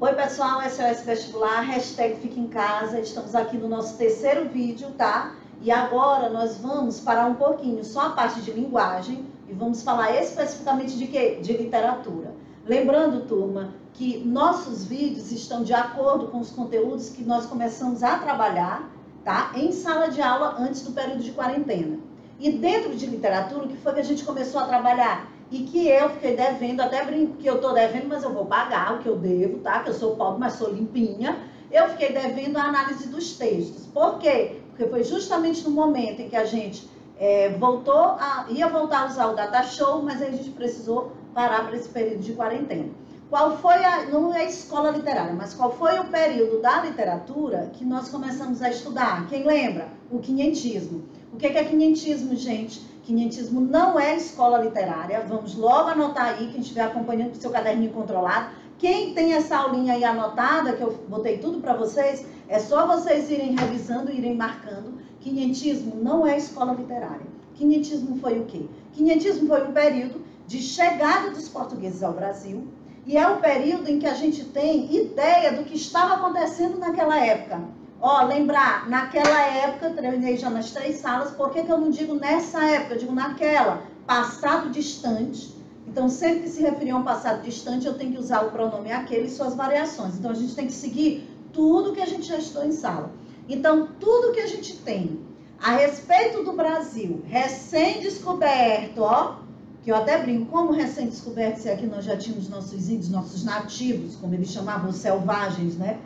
Oi pessoal, SOS Vestibular, hashtag Fica em Casa, estamos aqui no nosso terceiro vídeo, tá? E agora nós vamos parar um pouquinho só a parte de linguagem e vamos falar especificamente de quê? De literatura. Lembrando, turma, que nossos vídeos estão de acordo com os conteúdos que nós começamos a trabalhar, tá? Em sala de aula antes do período de quarentena. E dentro de literatura, o que foi que a gente começou a trabalhar? E que eu fiquei devendo, até brinco que eu tô devendo, mas eu vou pagar o que eu devo, tá? Que eu sou pobre, mas sou limpinha. Eu fiquei devendo a análise dos textos. Por quê? Porque foi justamente no momento em que a gente ia voltar a usar o Data Show, mas aí a gente precisou parar para esse período de quarentena. Qual foi não é escola literária, mas qual foi o período da literatura que nós começamos a estudar? Quem lembra? O quinhentismo. O que é quinhentismo, gente? Quinhentismo não é escola literária. Vamos logo anotar aí, quem estiver acompanhando com o seu caderninho controlado. Quem tem essa aulinha aí anotada, que eu botei tudo para vocês, é só vocês irem revisando, irem marcando. Quinhentismo não é escola literária. Quinhentismo foi o quê? Quinhentismo foi um período de chegada dos portugueses ao Brasil e é o período em que a gente tem ideia do que estava acontecendo naquela época. Ó, lembrar, naquela época, treinei já nas 3 salas, por que eu não digo nessa época, eu digo naquela, passado distante. Então, sempre que se referir a um passado distante, eu tenho que usar o pronome aquele e suas variações. Então, a gente tem que seguir tudo que a gente já estudou em sala. Então, tudo que a gente tem a respeito do Brasil, recém-descoberto, ó, que eu até brinco, como recém-descoberto, se aqui nós já tínhamos nossos índios, nossos nativos, como eles chamavam, os selvagens, né?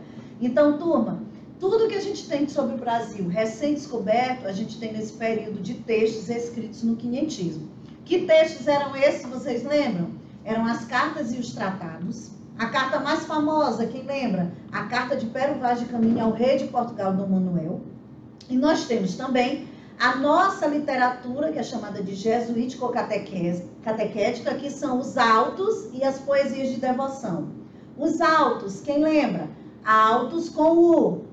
Então, turma, tudo que a gente tem sobre o Brasil recém-descoberto, a gente tem nesse período de textos escritos no quinhentismo. Que textos eram esses, vocês lembram? Eram as cartas e os tratados. A carta mais famosa, quem lembra? A carta de Pero Vaz de Caminha ao rei de Portugal, Dom Manuel. E nós temos também a nossa literatura, que é chamada de jesuítico-catequética, que são os autos e as poesias de devoção. Os autos, quem lembra? Autos com U,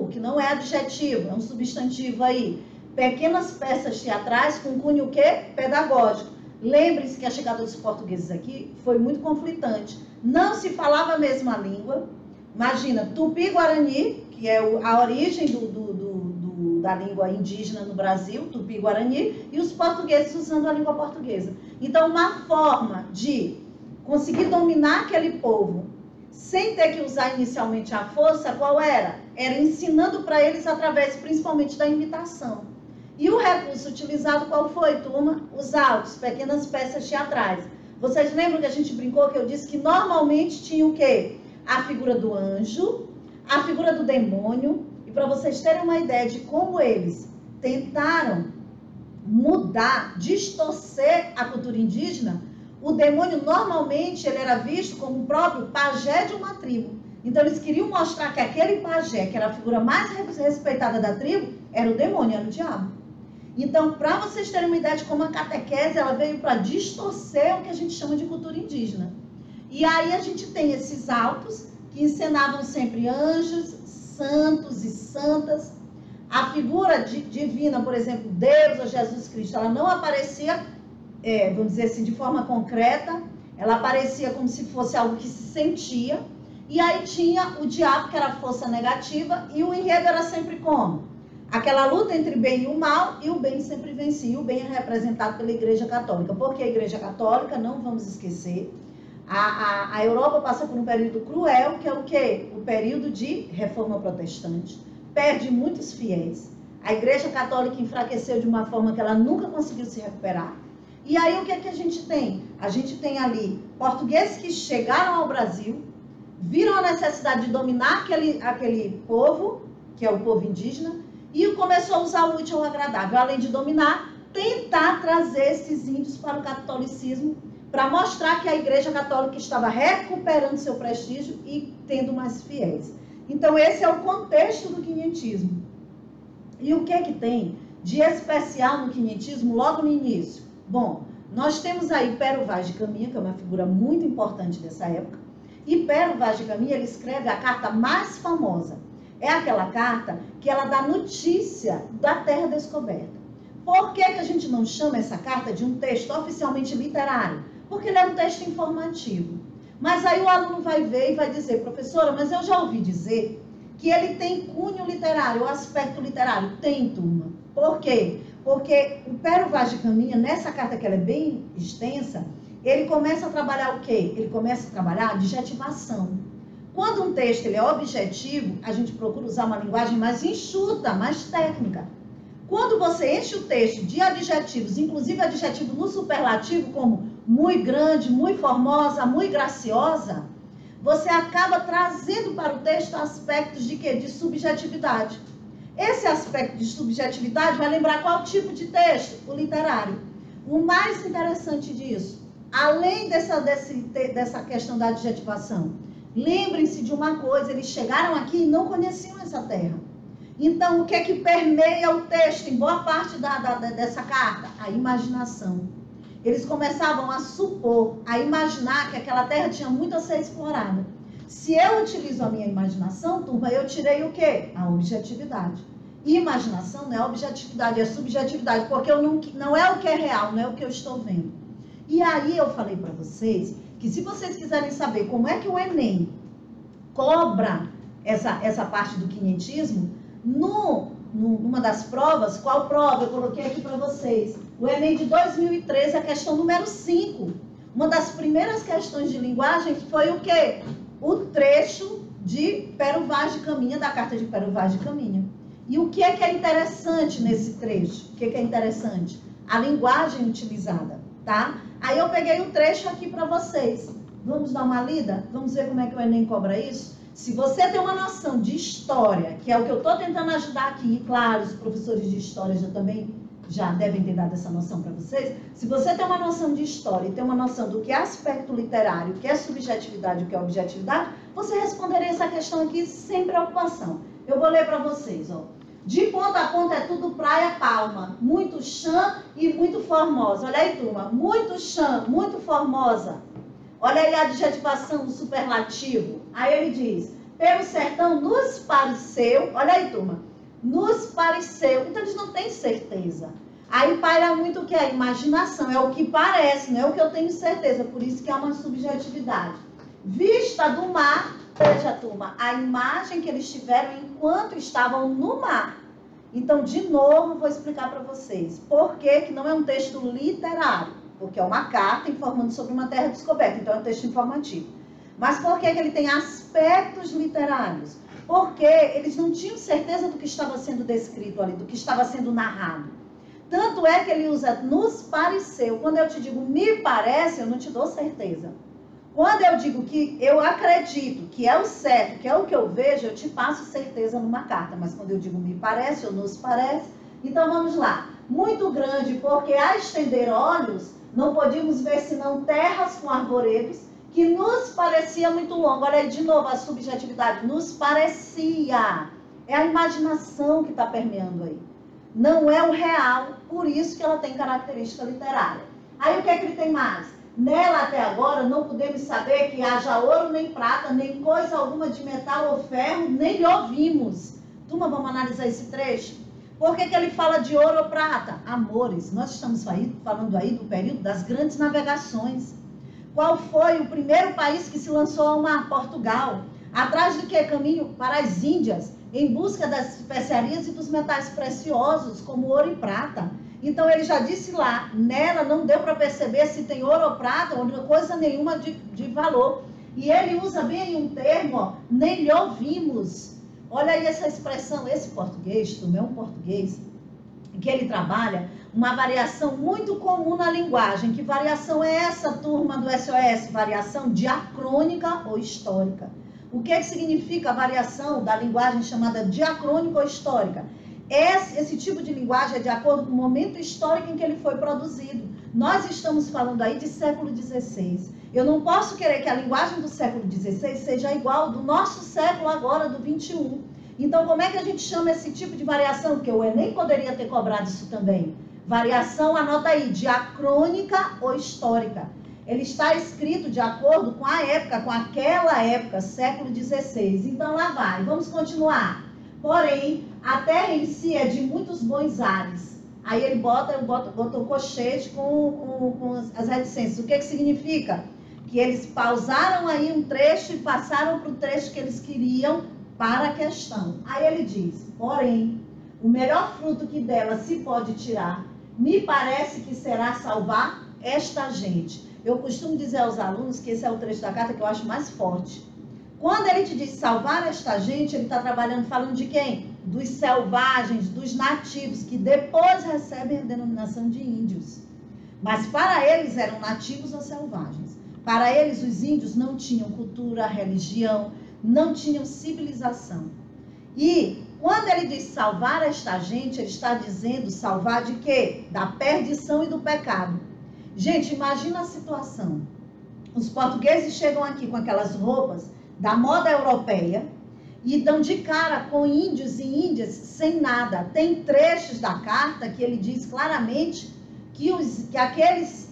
que não é adjetivo, é um substantivo aí. Pequenas peças teatrais com cunho o quê? Pedagógico. Lembre-se que a chegada dos portugueses aqui foi muito conflitante. Não se falava a mesma língua. Imagina, Tupi-Guarani, que é a origem da língua indígena no Brasil, Tupi-Guarani, e os portugueses usando a língua portuguesa. Então, uma forma de conseguir dominar aquele povo sem ter que usar inicialmente a força, qual era? Era ensinando para eles através, principalmente, da imitação. E o recurso utilizado, qual foi, turma? Os autos, pequenas peças teatrais. Vocês lembram que a gente brincou, que eu disse que normalmente tinha o quê? A figura do anjo, a figura do demônio, e para vocês terem uma ideia de como eles tentaram mudar, distorcer a cultura indígena, o demônio, normalmente, ele era visto como o próprio pajé de uma tribo. Então, eles queriam mostrar que aquele pajé, que era a figura mais respeitada da tribo, era o demônio, era o diabo. Então, para vocês terem uma ideia de como a catequese, ela veio para distorcer o que a gente chama de cultura indígena. E aí, a gente tem esses autos, que encenavam sempre anjos, santos e santas. A figura divina, por exemplo, Deus ou Jesus Cristo, ela não aparecia vamos dizer assim, de forma concreta, ela aparecia como se fosse algo que se sentia, e aí tinha o diabo, que era a força negativa, e o enredo era sempre como? Aquela luta entre bem e o mal, e o bem sempre vencia, e o bem é representado pela Igreja Católica, porque a Igreja Católica, não vamos esquecer, a Europa passa por um período cruel, que é o quê? O período de reforma protestante, perde muitos fiéis, a Igreja Católica enfraqueceu de uma forma que ela nunca conseguiu se recuperar. E aí, o que é que a gente tem? A gente tem ali portugueses que chegaram ao Brasil, viram a necessidade de dominar aquele povo, que é o povo indígena, e começou a usar o útil ao agradável. Além de dominar, tentar trazer esses índios para o catolicismo, para mostrar que a Igreja Católica estava recuperando seu prestígio e tendo mais fiéis. Então, esse é o contexto do quinhentismo. E o que é que tem de especial no quinhentismo logo no início? Bom, nós temos aí Pero Vaz de Caminha, que é uma figura muito importante dessa época, e Pero Vaz de Caminha, ele escreve a carta mais famosa. É aquela carta que ela dá notícia da terra descoberta. Por que a gente não chama essa carta de um texto oficialmente literário? Porque ele é um texto informativo. Mas aí o aluno vai ver e vai dizer, professora, mas eu já ouvi dizer que ele tem cunho literário, o aspecto literário. Tem, turma. Por quê? Porque o Pero Vaz de Caminha, nessa carta que ela é bem extensa, ele começa a trabalhar o quê? Ele começa a trabalhar a adjetivação. Quando um texto ele é objetivo, a gente procura usar uma linguagem mais enxuta, mais técnica. Quando você enche o texto de adjetivos, inclusive adjetivo no superlativo, como muito grande, muito formosa, muito graciosa, você acaba trazendo para o texto aspectos de quê? De subjetividade. Esse aspecto de subjetividade vai lembrar qual tipo de texto? O literário. O mais interessante disso, além dessa questão da adjetivação, lembrem-se de uma coisa, eles chegaram aqui e não conheciam essa terra. Então, o que é que permeia o texto em boa parte dessa carta? A imaginação. Eles começavam a supor, a imaginar que aquela terra tinha muito a ser explorada. Se eu utilizo a minha imaginação, turma, eu tirei o quê? A objetividade. Imaginação não é objetividade, é subjetividade, porque não é o que é real, não é o que eu estou vendo. E aí eu falei para vocês que se vocês quiserem saber como é que o Enem cobra essa parte do quinhentismo, numa das provas, qual prova? Eu coloquei aqui para vocês. O Enem de 2013, a questão número 5. Uma das primeiras questões de linguagem foi o quê? O trecho de Pero Vaz de Caminha, da carta de Pero Vaz de Caminha. E o que é interessante nesse trecho? O que é interessante? A linguagem utilizada, tá? Aí eu peguei o trecho aqui para vocês. Vamos dar uma lida? Vamos ver como é que o Enem cobra isso? Se você tem uma noção de história, que é o que eu estou tentando ajudar aqui, e claro, os professores de história já devem ter dado essa noção para vocês. Se você tem uma noção de história e tem uma noção do que é aspecto literário, o que é subjetividade, o que é objetividade, você responderia essa questão aqui sem preocupação. Eu vou ler para vocês, ó. De ponta a ponta é tudo praia, palma, muito chã e muito formosa. Olha aí, turma, muito chã, muito formosa. Olha aí a adjetivação do superlativo. Aí ele diz, pelo sertão nos pareceu, olha aí, turma, nos pareceu. Então eles não têm certeza. Aí paira muito o que é? Imaginação, é o que parece, não é o que eu tenho certeza, por isso que é uma subjetividade. Vista do mar, veja, turma, a imagem que eles tiveram enquanto estavam no mar. Então, de novo, vou explicar para vocês por que não é um texto literário, porque é uma carta informando sobre uma terra descoberta, então é um texto informativo. Mas por que ele tem aspectos literários? Porque eles não tinham certeza do que estava sendo descrito ali, do que estava sendo narrado. Tanto é que ele usa nos pareceu. Quando eu te digo me parece, eu não te dou certeza. Quando eu digo que eu acredito que é o certo, que é o que eu vejo, eu te passo certeza numa carta. Mas quando eu digo me parece ou nos parece, então vamos lá. Muito grande, porque a estender olhos, não podíamos ver senão terras com arvoredos, que nos parecia muito longo. Olha aí de novo a subjetividade, nos parecia. É a imaginação que está permeando aí. Não é o real, por isso que ela tem característica literária. Aí o que é que ele tem mais? Nela até agora não podemos saber que haja ouro nem prata, nem coisa alguma de metal ou ferro, nem lhe ouvimos. Turma, vamos analisar esse trecho? Por que ele fala de ouro ou prata? Amores, nós estamos falando aí do período das grandes navegações. Qual foi o primeiro país que se lançou ao mar? Portugal. Atrás de que caminho? Para as Índias, em busca das especiarias e dos metais preciosos, como ouro e prata. Então, ele já disse lá, nela não deu para perceber se tem ouro ou prata, ou coisa nenhuma de valor. E ele usa bem um termo, ó, nem lhe ouvimos. Olha aí essa expressão, esse português, turma, é um português que ele trabalha uma variação muito comum na linguagem. Que variação é essa, turma do SOS? Variação diacrônica ou histórica. O que significa a variação da linguagem chamada diacrônica ou histórica? Esse tipo de linguagem é de acordo com o momento histórico em que ele foi produzido. Nós estamos falando aí de século XVI. Eu não posso querer que a linguagem do século XVI seja igual do nosso século agora, do XXI. Então, como é que a gente chama esse tipo de variação? Porque o Enem poderia ter cobrado isso também. Variação, anota aí, diacrônica ou histórica. Ele está escrito de acordo com a época, com aquela época, século XVI. Então, lá vai. Vamos continuar. Porém, a terra em si é de muitos bons ares. Aí ele botou o colchete com as reticências. O que significa? que eles pausaram aí um trecho e passaram para o trecho que eles queriam para a questão. Aí ele diz, porém, o melhor fruto que dela se pode tirar, me parece que será salvar esta gente. Eu costumo dizer aos alunos que esse é o trecho da carta que eu acho mais forte. Quando ele te diz salvar esta gente, ele está trabalhando, falando de quem? Dos selvagens, dos nativos, que depois recebem a denominação de índios. Mas para eles eram nativos ou selvagens. Para eles, os índios não tinham cultura, religião, não tinham civilização. E quando ele diz salvar esta gente, ele está dizendo salvar de quê? Da perdição e do pecado. Gente, imagina a situação. Os portugueses chegam aqui com aquelas roupas da moda europeia e dão de cara com índios e índias sem nada. Tem trechos da carta que ele diz claramente que aqueles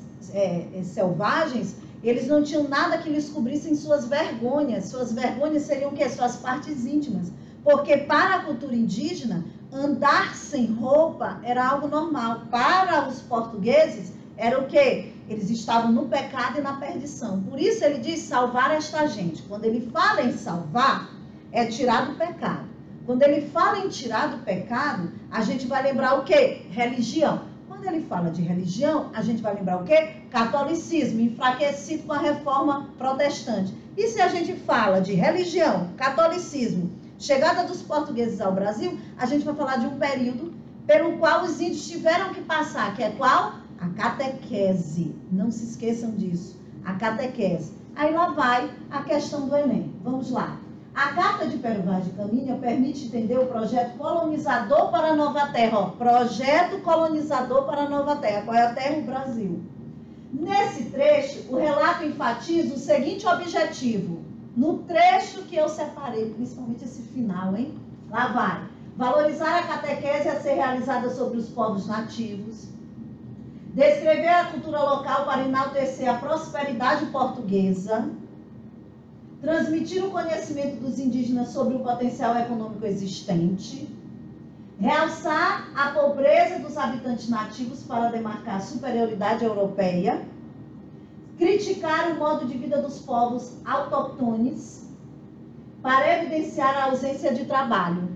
selvagens, eles não tinham nada que lhes cobrissem suas vergonhas. Suas vergonhas seriam o quê? Suas partes íntimas. Porque para a cultura indígena, andar sem roupa era algo normal. Para os portugueses, era o quê? Eles estavam no pecado e na perdição. Por isso ele diz salvar esta gente. Quando ele fala em salvar, é tirar do pecado. Quando ele fala em tirar do pecado, a gente vai lembrar o quê? Religião. Quando ele fala de religião, a gente vai lembrar o quê? Catolicismo, enfraquecido com a reforma protestante. E se a gente fala de religião, catolicismo, chegada dos portugueses ao Brasil, a gente vai falar de um período pelo qual os índios tiveram que passar, que é qual? A catequese. Não se esqueçam disso. A catequese. Aí lá vai a questão do Enem. Vamos lá. A Carta de Pero Vaz de Caminha permite entender o projeto colonizador para a Nova Terra. Ó, projeto colonizador para a Nova Terra. Qual é a terra? O Brasil. Nesse trecho, o relato enfatiza o seguinte objetivo. No trecho que eu separei, principalmente esse final, hein? Lá vai. Valorizar a catequese a ser realizada sobre os povos nativos. Descrever a cultura local para enaltecer a prosperidade portuguesa. Transmitir o conhecimento dos indígenas sobre o potencial econômico existente. Realçar a pobreza dos habitantes nativos para demarcar a superioridade europeia. Criticar o modo de vida dos povos autóctones para evidenciar a ausência de trabalho.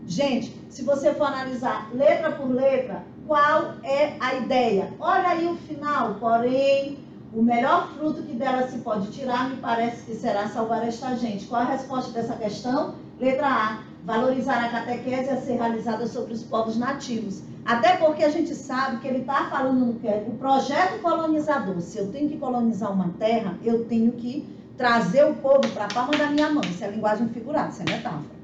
Gente, se você for analisar letra por letra, qual é a ideia? Olha aí o final, porém, o melhor fruto que dela se pode tirar, me parece que será salvar esta gente. Qual a resposta dessa questão? Letra A, valorizar a catequese a ser realizada sobre os povos nativos. Até porque a gente sabe que ele está falando no que é o projeto colonizador. Se eu tenho que colonizar uma terra, eu tenho que trazer o povo para a palma da minha mão. Isso é linguagem figurada, isso é metáfora.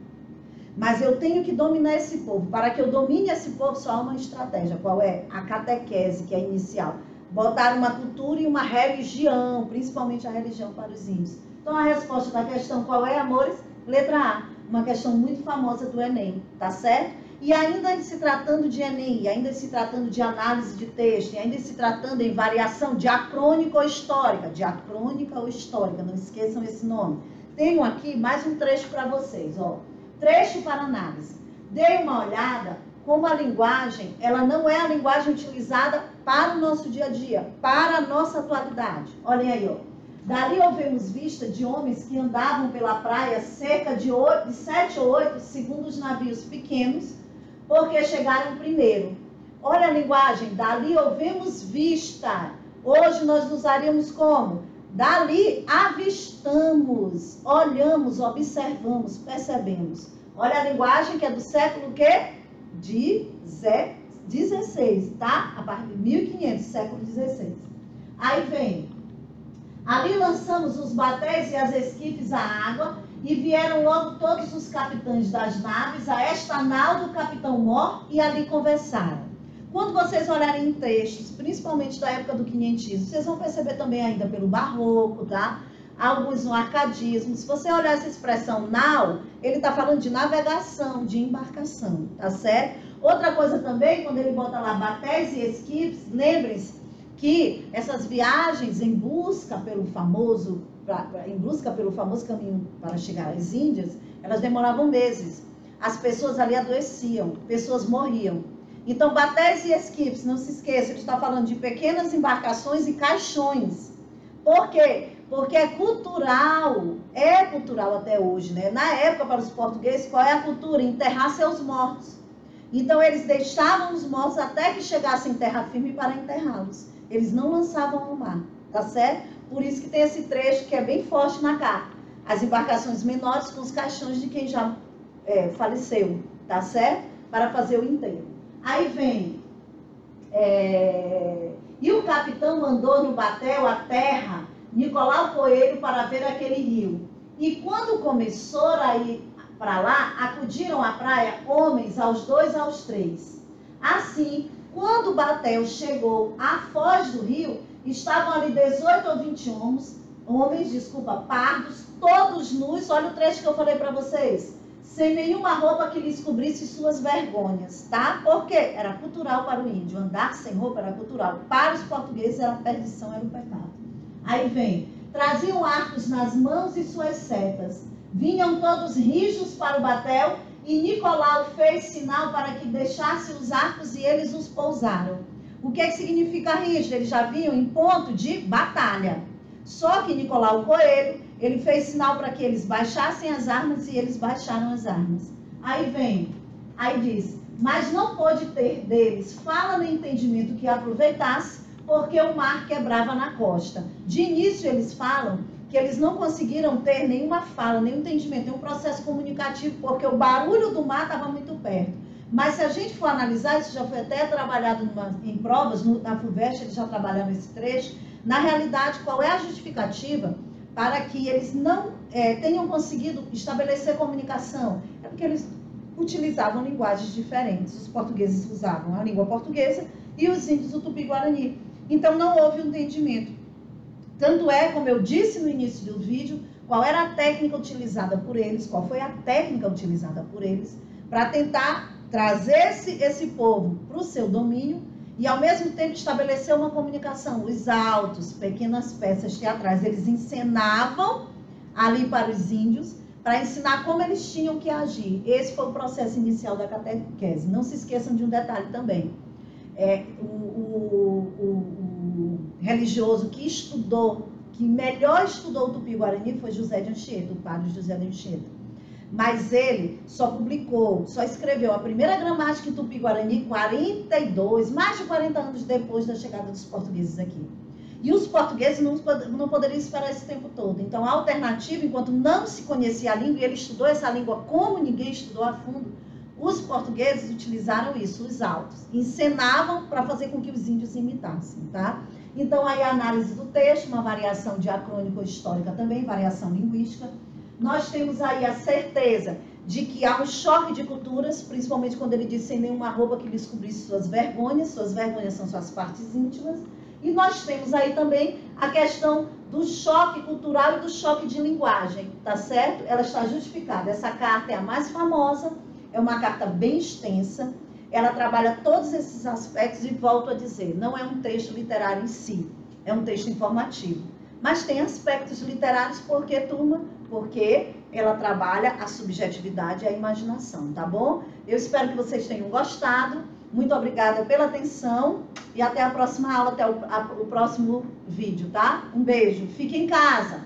Mas eu tenho que dominar esse povo. Para que eu domine esse povo, só há uma estratégia. Qual é? A catequese, que é inicial. Botar uma cultura e uma religião, principalmente a religião para os índios. Então, a resposta da questão qual é, amores? Letra A. Uma questão muito famosa do Enem, tá certo? E ainda se tratando de Enem, e ainda se tratando de análise de texto, e ainda se tratando em variação diacrônica ou histórica. Diacrônica ou histórica, não esqueçam esse nome. Tenho aqui mais um trecho para vocês, ó. Trecho para análise. Dê uma olhada como a linguagem, ela não é a linguagem utilizada para o nosso dia a dia, para a nossa atualidade. Olhem aí, ó. Dali ouvimos vista de homens que andavam pela praia cerca de 7 ou 8, segundo os navios pequenos, porque chegaram primeiro. Olha a linguagem, dali ouvimos vista. Hoje nós usaríamos como? Dali avistamos, olhamos, observamos, percebemos. Olha a linguagem que é do século quê? 16, tá? A partir de 1500, século 16. Aí vem, ali lançamos os batéis e as esquifes à água, e vieram logo todos os capitães das naves a esta nau do capitão Mor, e ali conversaram. Quando vocês olharem em textos, principalmente da época do quinhentismo, vocês vão perceber também ainda pelo barroco, tá? Alguns no arcadismo. Se você olhar essa expressão nau, ele está falando de navegação, de embarcação, tá certo? Outra coisa também, quando ele bota lá batéis e esquifes, lembrem-se que essas viagens em busca pelo famoso caminho para chegar às Índias, elas demoravam meses. As pessoas ali adoeciam, pessoas morriam. Então, batéis e esquifes, não se esqueça, ele está falando de pequenas embarcações e caixões. Por quê? Porque é cultural até hoje, né? Na época, para os portugueses, qual é a cultura? Enterrar seus mortos. Então, eles deixavam os mortos até que chegassem em terra firme para enterrá-los. Eles não lançavam ao mar, tá certo? Por isso que tem esse trecho que é bem forte na carta. As embarcações menores com os caixões de quem já faleceu, tá certo? Para fazer o enterro. Aí vem... E o capitão mandou no batel a terra Nicolau Coelho para ver aquele rio. E quando começou a ir para lá, acudiram à praia homens aos 2 aos 3. Assim, quando o batel chegou à foz do rio, estavam ali 18 ou 20 homens, pardos, todos nus. Olha o trecho que eu falei para vocês. Sem nenhuma roupa que lhes cobrisse suas vergonhas, tá? Porque era cultural para o índio. Andar sem roupa era cultural. Para os portugueses era perdição, era um pecado. Aí vem, traziam arcos nas mãos e suas setas. Vinham todos rijos para o batel e Nicolau fez sinal para que deixasse os arcos e eles os pousaram. O que significa rijo? Eles já vinham em ponto de batalha. Só que Nicolau Coelho, ele fez sinal para que eles baixassem as armas e eles baixaram as armas. Aí diz, mas não pôde ter deles fala no entendimento que aproveitasse, porque o mar quebrava na costa. De início eles falam que eles não conseguiram ter nenhuma fala, nenhum entendimento, nenhum processo comunicativo, porque o barulho do mar estava muito perto. Mas se a gente for analisar, isso já foi até trabalhado em provas, na FUVEST eles já trabalharam esse trecho. Na realidade, qual é a justificativa para que eles não tenham conseguido estabelecer comunicação? É porque eles utilizavam linguagens diferentes. Os portugueses usavam a língua portuguesa e os índios o tupi-guarani. Então, não houve um entendimento. Tanto é, como eu disse no início do vídeo, qual era a técnica utilizada por eles, qual foi a técnica utilizada por eles para tentar trazer esse povo para o seu domínio e, ao mesmo tempo, estabelecer uma comunicação. Os autos, pequenas peças teatrais, eles encenavam ali para os índios, para ensinar como eles tinham que agir. Esse foi o processo inicial da catequese. Não se esqueçam de um detalhe também. O religioso que melhor estudou o Tupi-Guarani foi José de Anchieta, o padre José de Anchieta. Mas ele só escreveu a primeira gramática em Tupi-Guarani mais de 40 anos depois da chegada dos portugueses aqui. E os portugueses não poderiam esperar esse tempo todo. Então, a alternativa, enquanto não se conhecia a língua, e ele estudou essa língua como ninguém estudou a fundo, os portugueses utilizaram isso, os autos. Encenavam para fazer com que os índios imitassem, tá? Então, aí a análise do texto, uma variação diacrônico-histórica também, variação linguística. Nós temos aí a certeza de que há um choque de culturas, principalmente quando ele diz sem nenhuma roupa que lhes cobrisse suas vergonhas são suas partes íntimas. E nós temos aí também a questão do choque cultural e do choque de linguagem, tá certo? Ela está justificada. Essa carta é a mais famosa, é uma carta bem extensa, ela trabalha todos esses aspectos e volto a dizer, não é um texto literário em si, é um texto informativo. Mas tem aspectos literários, porque ela trabalha a subjetividade e a imaginação, tá bom? Eu espero que vocês tenham gostado. Muito obrigada pela atenção e até a próxima aula, até o próximo vídeo, tá? Um beijo. Fique em casa.